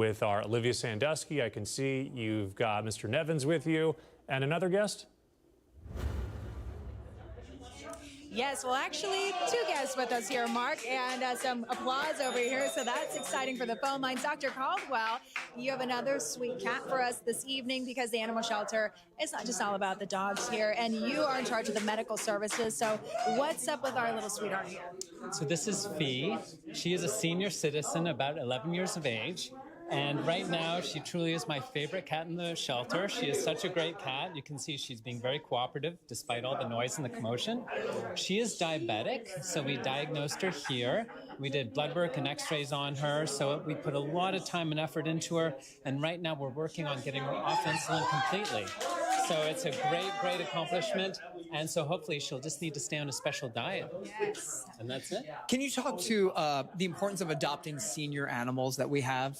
with our Olivia Sandusky. I can see you've got Mr. Nevins with you and another guest. Yes, well, actually, two guests with us here, Mark, and some applause over here. So that's exciting for the phone lines. Dr. Caldwell, you have another sweet cat for us this evening because the animal shelter is not just all about the dogs here, and you are in charge of the medical services. So what's up with our little sweetheart here? So this is Fee. She is a senior citizen, about 11 years of age. And right now, she truly is my favorite cat in the shelter. She is such a great cat. You can see she's being very cooperative despite all the noise and the commotion. She is diabetic, so we diagnosed her here. We did blood work and x-rays on her, so we put a lot of time and effort into her. And right now, we're working on getting her off insulin completely. So it's a great, great accomplishment. And so hopefully she'll just need to stay on a special diet. Yes. And that's it. Can you talk to the importance of adopting senior animals that we have?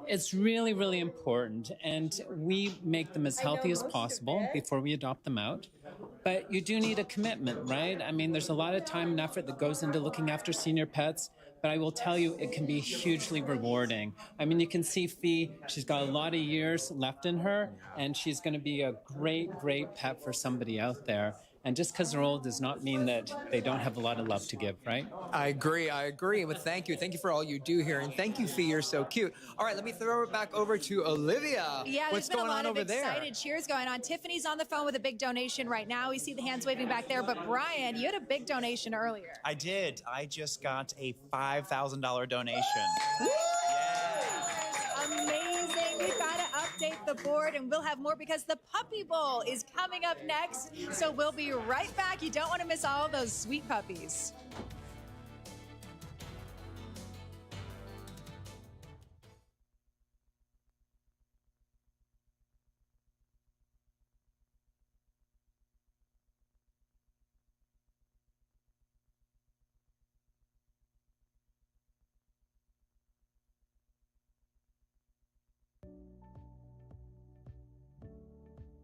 It's really, really important, and we make them as healthy as possible before we adopt them out. But you do need a commitment, right? I mean, there's a lot of time and effort that goes into looking after senior pets, but I will tell you, it can be hugely rewarding. I mean, you can see Fee, she's got a lot of years left in her, and she's going to be a great, great pet for somebody out there. And just because they're old does not mean that they don't have a lot of love to give, right? I agree. But thank you. Thank you for all you do here. And thank you, Fee. You're so cute. All right, let me throw it back over to Olivia. Yeah, what's there's been going a lot on of over there? excited cheers going on. Tiffany's on the phone with a big donation right now. We see the hands waving back there. But Brian, you had a big donation earlier. I did. I just got a $5,000 donation. Amazing. We've got to update the board, and we'll have more because the Puppy Bowl is coming up next. So we'll be right back. You don't want to miss all those sweet puppies.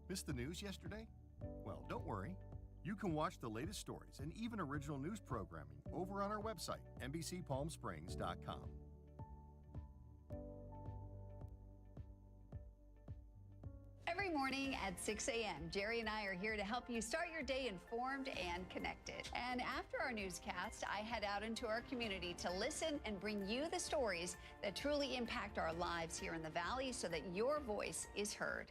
Missed the news yesterday? Well, don't worry. You can watch the latest stories and even original news programming over on our website, NBCPalmSprings.com. Every morning at 6 a.m., Jerry and I are here to help you start your day informed and connected. And after our newscast, I head out into our community to listen and bring you the stories that truly impact our lives here in the Valley so that your voice is heard.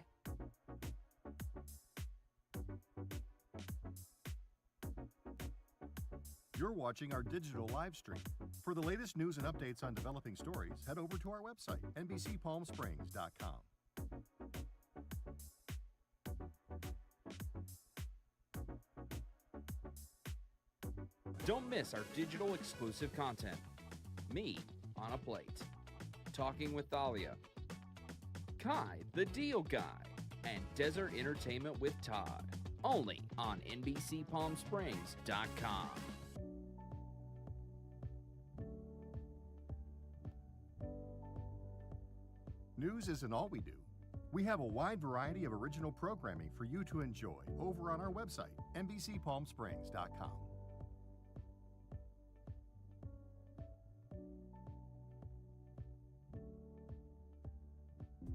You're watching our digital live stream. For the latest news and updates on developing stories, head over to our website, NBCPalmSprings.com. Don't miss our digital exclusive content. Me on a Plate, Talking with Thalia, Kai the Deal Guy, and Desert Entertainment with Todd. Only on NBCPalmSprings.com. News isn't all we do. We have a wide variety of original programming for you to enjoy over on our website, NBCPalmSprings.com.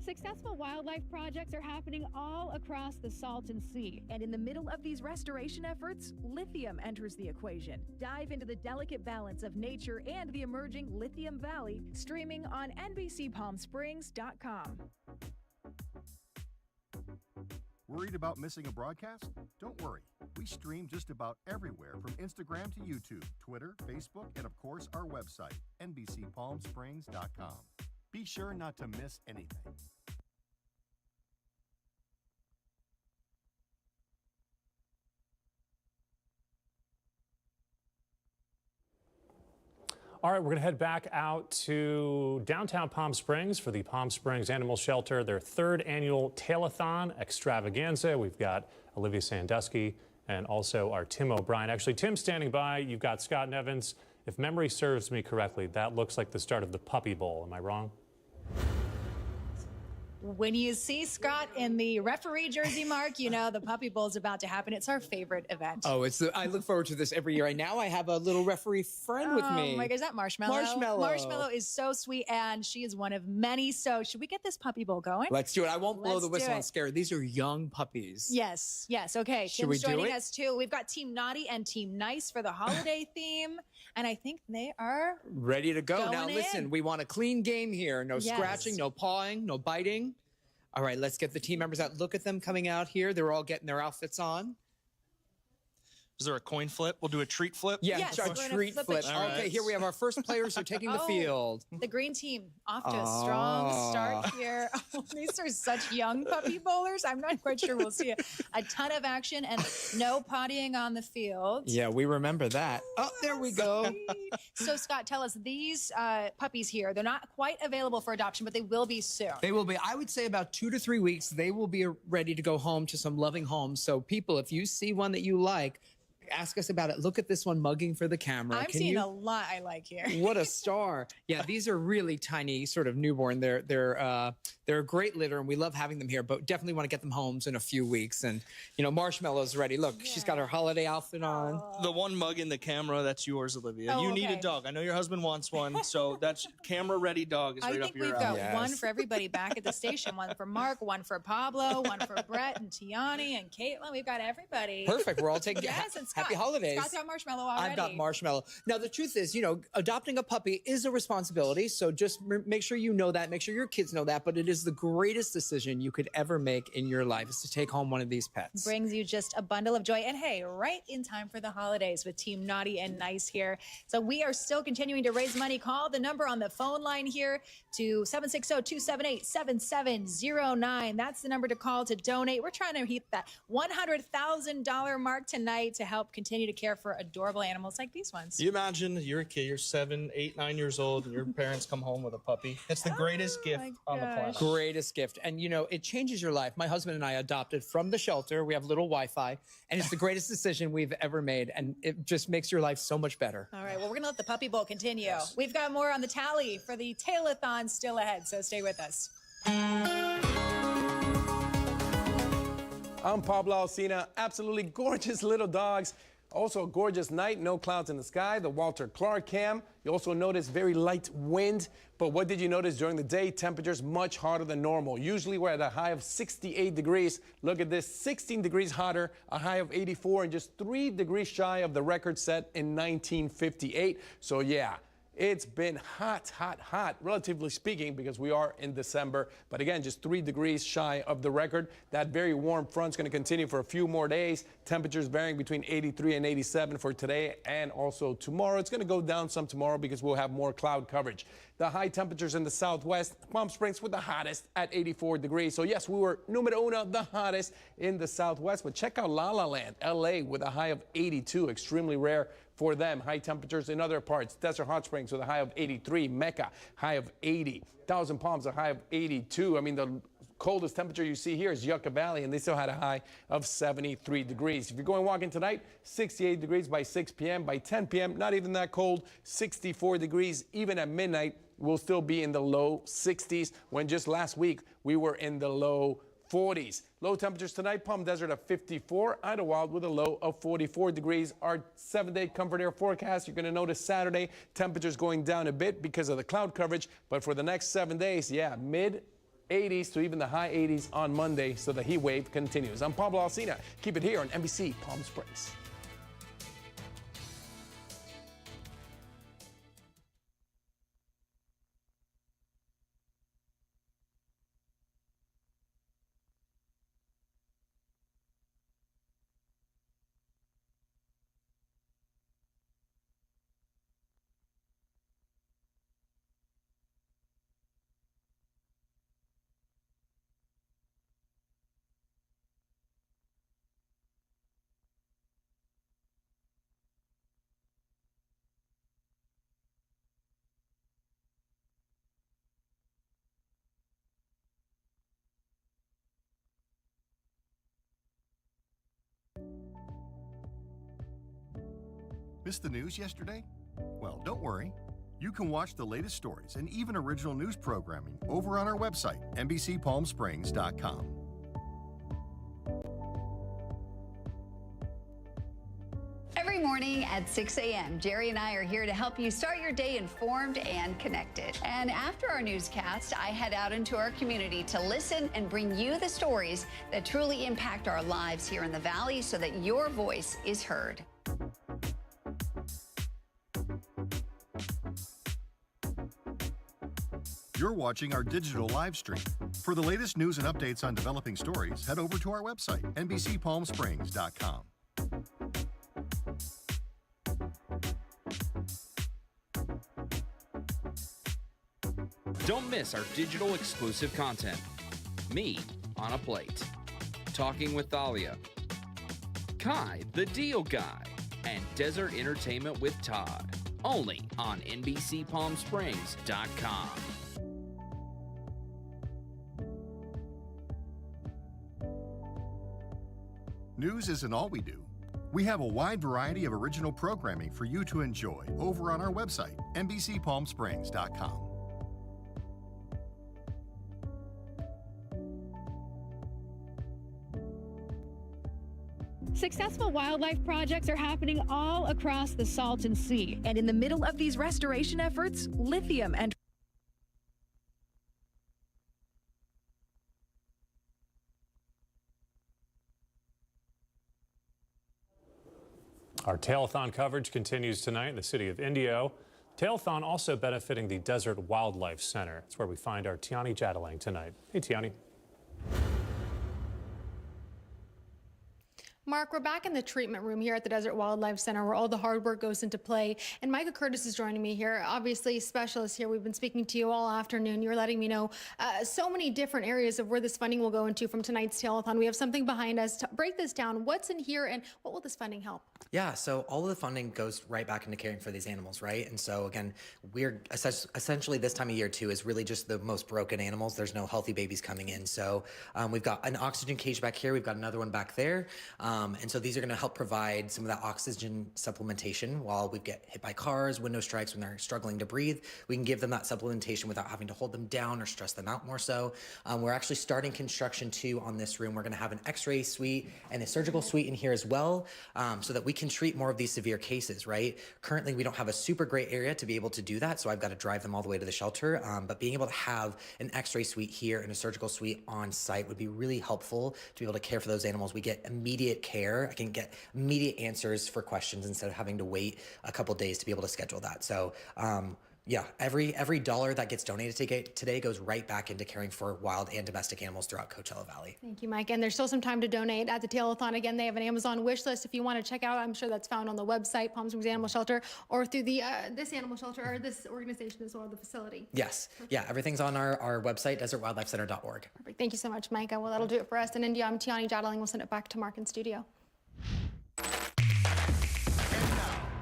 Successful wildlife projects are happening all across the Salton Sea. And in the middle of these restoration efforts, lithium enters the equation. Dive into the delicate balance of nature and the emerging Lithium Valley, streaming on NBCPalmSprings.com. Worried about missing a broadcast? Don't worry. We stream just about everywhere from Instagram to YouTube, Twitter, Facebook, and of course our website, NBCPalmSprings.com. Be sure not to miss anything. All right, we're going to head back out to downtown Palm Springs for the Palm Springs Animal Shelter, their third annual Tail-a-thon extravaganza. We've got Olivia Sandusky and also our Tim O'Brien. Actually, Tim's standing by. You've got Scott Nevins. If memory serves me correctly, that looks like the start of the Puppy Bowl. Am I wrong? When you see Scott in the referee jersey, Mark, you know the Puppy Bowl is about to happen. It's our favorite event. Oh, I look forward to this every year. And now I have a little referee friend with me. Oh my God, is that Marshmallow? Marshmallow. Marshmallow is so sweet, and she is one of many. So should we get this Puppy Bowl going? Let's do it. I won't blow Let's the whistle do and it. scare. These are young puppies. Yes. Okay. Should we Tim's do joining it? us too. We've got Team Naughty and Team Nice for the holiday theme, and I think they are Ready to go. Now going listen, in. we want a clean game here. No Yes. scratching, no pawing, no biting. All right, let's get the team members out. Look at them coming out here. They're all getting their outfits on. Is there a coin flip? We'll do a treat flip. Yeah, Yes, a we're gonna treat flip a flip. treat. Okay, here we have our first players who are taking the Oh, field. The green team off to a strong start here. Oh, these are such young puppy bowlers. I'm not quite sure we'll see a ton of action and no pottying on the field. Yeah, we remember that. Oh, there we go. So, Scott, tell us, these puppies here, they're not quite available for adoption, but they will be soon. They will be, I would say, about 2 to 3 weeks. They will be ready to go home to some loving homes. So, people, if you see one that you like, ask us about it. Look at this one mugging for the camera. I'm seeing a lot I like here. What a star. Yeah, these are really tiny, sort of newborn. They're a great litter, and we love having them here, but definitely want to get them homes in a few weeks. And, you know, Marshmallow's ready. Look, she's got her holiday outfit on. The one mug in the camera, that's yours, Olivia. Oh, you need okay. a dog. I know your husband wants one, so that's camera-ready dog is I right think up your we've alley. got one for everybody back at the station. One for Mark, one for Pablo, one for Brett and Tiani and Caitlin. We've got everybody. Perfect. We're all taking Yes, and Scott. happy holidays. Scott's got Marshmallow already. I've got Marshmallow. Now, the truth is, you know, adopting a puppy is a responsibility. So just make sure you know that. Make sure your kids know that. But it is the greatest decision you could ever make in your life is to take home one of these pets. Brings you just a bundle of joy. And hey, right in time for the holidays with Team Naughty and Nice here. So we are still continuing to raise money. Call the number on the phone line here to 760-278-7709. That's the number to call to donate. We're trying to hit that $100,000 mark tonight to help continue to care for adorable animals like these ones. You imagine you're a kid, you're 7, 8, 9 years old, and your parents come home with a puppy. It's the greatest gift on the planet. Greatest gift. And, you know, it changes your life. My husband and I adopted from the shelter. We have little Wi-Fi, and it's the greatest decision we've ever made. And it just makes your life so much better. All right, well, we're going to let the Puppy Bowl continue. We've got more on the tally for the Tail-a-thon still ahead, so stay with us. I'm Pablo Alsina. Absolutely gorgeous little dogs. Also a gorgeous night, no clouds in the sky, the Walter Clark cam. You also notice very light wind. But what did you notice during the day? Temperatures much hotter than normal. Usually we're at a high of 68 degrees. Look at this, 16 degrees hotter, a high of 84, and just 3 degrees shy of the record set in 1958. So yeah, it's been hot, relatively speaking, because we are in December. But again, just 3 degrees shy of the record. That very warm front's going to continue for a few more days. Temperatures varying between 83 and 87 for today and also tomorrow. It's going to go down some tomorrow because we'll have more cloud coverage. The high temperatures in the southwest, Palm Springs with the hottest at 84 degrees. So yes, we were numero uno, the hottest in the southwest. But check out La La Land, LA with a high of 82, extremely rare for them. High temperatures in other parts. Desert Hot Springs with a high of 83. Mecca, high of 80. Thousand Palms, a high of 82. I mean, the coldest temperature you see here is Yucca Valley, and they still had a high of 73 degrees. If you're going walking tonight, 68 degrees by 6 p.m. By 10 p.m., not even that cold, 64 degrees. Even at midnight, we'll still be in the low 60s, when just last week we were in the low 40s. Low temperatures tonight, Palm Desert at 54, Idlewild with a low of 44 degrees. Our 7-day comfort air forecast, you're going to notice Saturday, temperatures going down a bit because of the cloud coverage. But for the next 7 days, yeah, mid 80s to even the high 80s on Monday, so the heat wave continues. I'm Pablo Alsina. Keep it here on NBC Palm Springs. Missed the news yesterday? Well, don't worry. You can watch the latest stories and even original news programming over on our website, NBCPalmSprings.com. Every morning at 6 a.m., Jerry and I are here to help you start your day informed and connected. And after our newscast, I head out into our community to listen and bring you the stories that truly impact our lives here in the Valley so that your voice is heard. You're watching our digital live stream. For the latest news and updates on developing stories, head over to our website, NBCPalmSprings.com. Don't miss our digital exclusive content. Me on a Plate, Talking with Thalia, Kai the Deal Guy, and Desert Entertainment with Todd. Only on NBCPalmSprings.com. News isn't all we do. We have a wide variety of original programming for you to enjoy over on our website, NBCPalmSprings.com. Successful wildlife projects are happening all across the Salton Sea. And in the middle of these restoration efforts, lithium and Our Tail-a-thon coverage continues tonight in the city of Indio. Tail-a-thon also benefiting the Desert Wildlife Center. It's where we find our Tiani Jadalang tonight. Hey, Tiani. Mark, we're back in the treatment room here at the Desert Wildlife Center where all the hard work goes into play. And Micah Curtis is joining me here, obviously specialist here. We've been speaking to you all afternoon. You're letting me know so many different areas of where this funding will go into from tonight's Tail-a-thon. We have something behind us. To break this down, what's in here and what will this funding help? Yeah, so all of the funding goes right back into caring for these animals, right? And so again, we're essentially this time of year too is really just the most broken animals. There's no healthy babies coming in. So we've got an oxygen cage back here. We've got another one back there. And so these are going to help provide some of that oxygen supplementation while we get hit by cars, window strikes when they're struggling to breathe. We can give them that supplementation without having to hold them down or stress them out more so. We're actually starting construction too on this room. We're going to have an x-ray suite and a surgical suite in here as well, so that we can treat more of these severe cases, right? Currently, we don't have a super great area to be able to do that, so I've got to drive them all the way to the shelter. But being able to have an x-ray suite here and a surgical suite on site would be really helpful to be able to care for those animals. We get immediate care. I can get immediate answers for questions instead of having to wait a couple days to be able to schedule that. So yeah, every dollar that gets donated today goes right back into caring for wild and domestic animals throughout Coachella Valley. Thank you, Mike. And there's still some time to donate at the Tail-a-thon. Again, they have an Amazon wish list if you want to check out. I'm sure that's found on the website, Palm Springs Animal Shelter, or through the this animal shelter or this organization as well, the facility. Yes. Yeah, everything's on our website, desertwildlifecenter.org. Perfect. Thank you so much, Micah. Well, that'll do it for us in India. I'm Tiani Jadaling. We'll send it back to Mark in studio.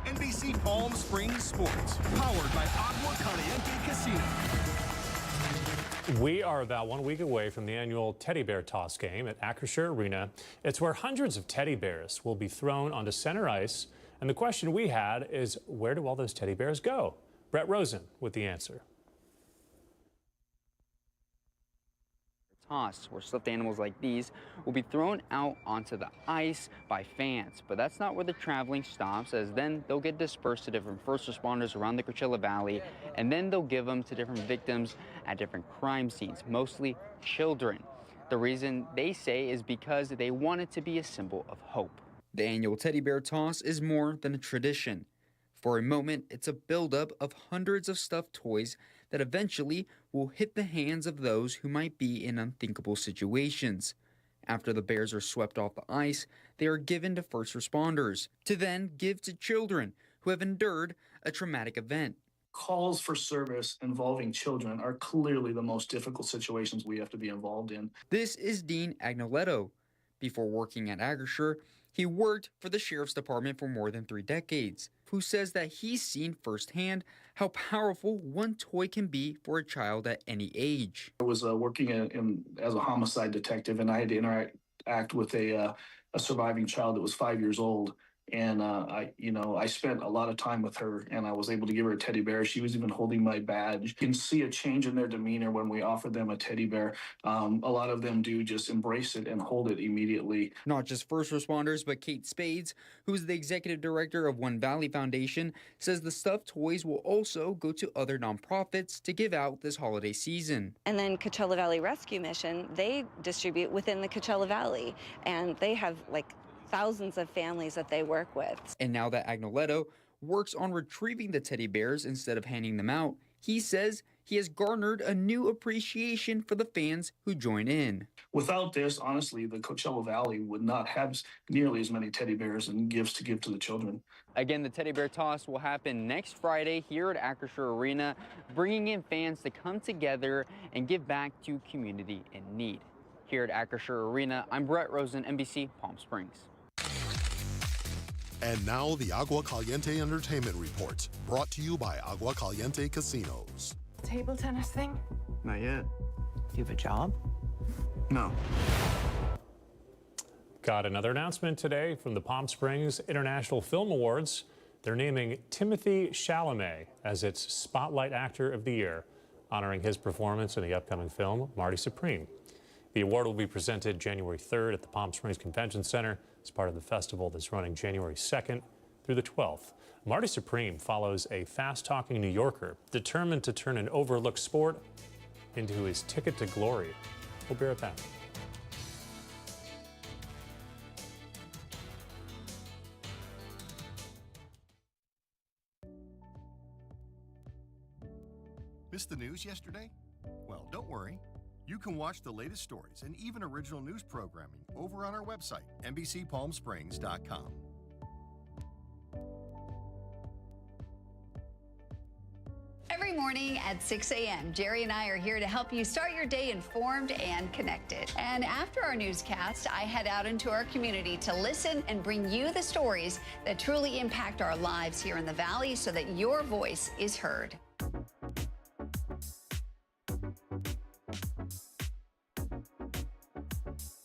NBC Palm Springs Sports, powered by Agua Caliente Casino. We are about 1 week away from the annual teddy bear toss game at Acrisure Arena. It's where hundreds of teddy bears will be thrown onto center ice. And the question we had is, where do all those teddy bears go? Brett Rosen with the answer. Toss, where stuffed animals like these will be thrown out onto the ice by fans. But that's not where the traveling stops, as then they'll get dispersed to different first responders around the Coachella Valley, and then they'll give them to different victims at different crime scenes, mostly children. The reason they say is because they want it to be a symbol of hope. The annual teddy bear toss is more than a tradition. For a moment, it's a buildup of hundreds of stuffed toys that eventually will hit the hands of those who might be in unthinkable situations. After the bears are swept off the ice, they are given to first responders, to then give to children who have endured a traumatic event. Calls for service involving children are clearly the most difficult situations we have to be involved in. This is Dean Agnoletto. Before working at Acrisure, he worked for the Sheriff's Department for more than 3 decades, who says that he's seen firsthand how powerful one toy can be for a child at any age. I was working as a homicide detective, and I had to interact with a surviving child that was 5 years old. And I spent a lot of time with her, and I was able to give her a teddy bear. She was even holding my badge. You can see a change in their demeanor when we offer them a teddy bear. A lot of them do just embrace it and hold it immediately. Not just first responders, but Kate Spades, who's the executive director of One Valley Foundation, says the stuffed toys will also go to other nonprofits to give out this holiday season. And then Coachella Valley Rescue Mission, they distribute within the Coachella Valley, and they have like thousands of families that they work with. And now that Agnoletto works on retrieving the teddy bears instead of handing them out, he says he has garnered a new appreciation for the fans who join in. Without this, honestly, the Coachella Valley would not have nearly as many teddy bears and gifts to give to the children. Again, the teddy bear toss will happen next Friday here at Acrisure Arena, bringing in fans to come together and give back to community in need. Here at Acrisure Arena, I'm Brett Rosen, NBC Palm Springs. And now the Agua Caliente Entertainment Report, brought to you by Agua Caliente Casinos. Table tennis thing? Not yet. You have a job? No. Got another announcement today from the Palm Springs International Film Awards. They're naming Timothée Chalamet as its Spotlight Actor of the Year, honoring his performance in the upcoming film, Marty Supreme. The award will be presented January 3rd at the Palm Springs Convention Center as part of the festival that's running January 2nd through the 12th. Marty Supreme follows a fast-talking New Yorker determined to turn an overlooked sport into his ticket to glory. We'll be right back. Missed the news yesterday? Well, don't worry. You can watch the latest stories and even original news programming over on our website, NBCPalmSprings.com. Every morning at 6 a.m., Jerry and I are here to help you start your day informed and connected. And after our newscast, I head out into our community to listen and bring you the stories that truly impact our lives here in the Valley so that your voice is heard.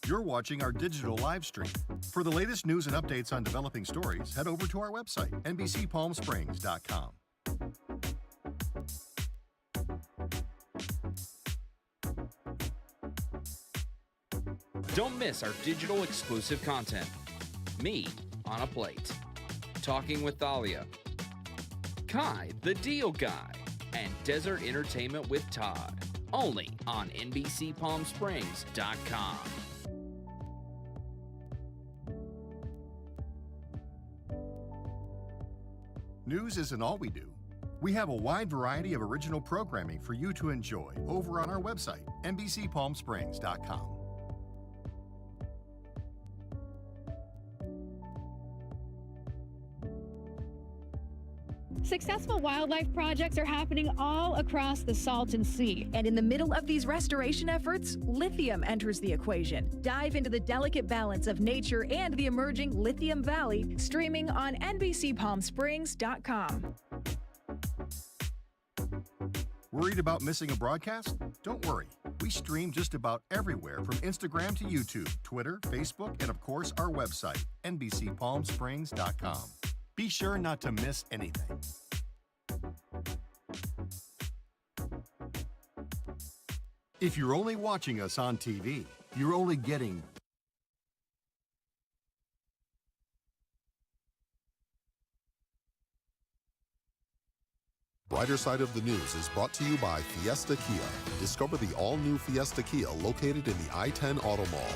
You're watching our digital live stream. For the latest news and updates on developing stories, head over to our website, NBCPalmSprings.com. Don't miss our digital exclusive content. Me on a Plate, Talking with Thalia, Kai the Deal Guy, and Desert Entertainment with Todd. Only on NBCPalmSprings.com. News isn't all we do. We have a wide variety of original programming for you to enjoy over on our website, NBCPalmSprings.com. Successful wildlife projects are happening all across the Salton Sea. And in the middle of these restoration efforts, lithium enters the equation. Dive into the delicate balance of nature and the emerging Lithium Valley, streaming on NBCPalmSprings.com. Worried about missing a broadcast? Don't worry. We stream just about everywhere from Instagram to YouTube, Twitter, Facebook, and of course our website, NBCPalmSprings.com. Be sure not to miss anything. If you're only watching us on TV, you're only getting Brighter Side of the News is brought to you by Fiesta Kia. Discover the all-new Fiesta Kia located in the I-10 Auto Mall.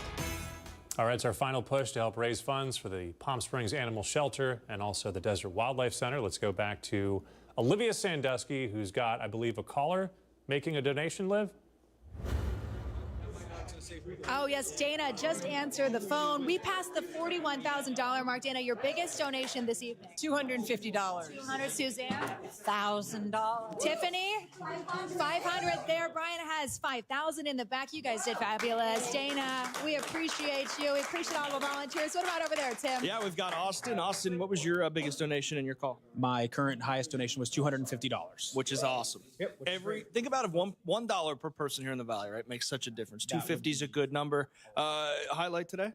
All right, it's our final push to help raise funds for the Palm Springs Animal Shelter and also the Desert Wildlife Center. Let's go back to Olivia Sandusky, who's got, I believe, a caller making a donation, Liv? Oh, yes, Dana just answered the phone. We passed the $41,000 mark. Dana, your biggest donation this evening? $250. 200, Suzanne? $1,000. Tiffany? 500 there. Brian has 5,000 in the back. You guys did fabulous. Dana, we appreciate you. We appreciate all the volunteers. What about over there, Tim? Yeah, we've got Austin. Austin, what was your biggest donation in your call? My current highest donation was $250. Which is awesome. Yep. Think about it, $1 per person here in the Valley, right? Makes such a difference. $250 is a good number. Highlight today?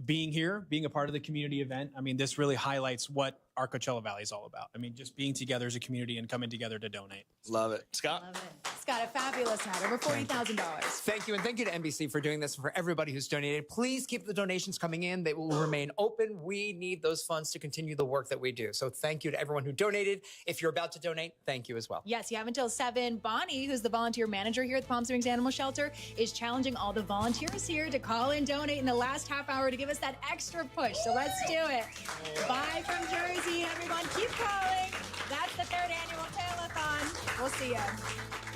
being here, being a part of the community event. I mean, this really highlights what our Coachella Valley is all about. I mean, just being together as a community and coming together to donate. Love it. Scott? Scott, a fabulous night, over $40,000. Thank you, and thank you to NBC for doing this and for everybody who's donated. Please keep the donations coming in. They will remain open. We need those funds to continue the work that we do. So thank you to everyone who donated. If you're about to donate, thank you as well. Yes, you have until 7. Bonnie, who's the volunteer manager here at the Palm Springs Animal Shelter, is challenging all the volunteers here to call and donate in the last half hour to give us that extra push. So let's do it. Bye from Jersey, everyone. Keep calling. That's the 3rd annual Tail-a-thon. We'll see you.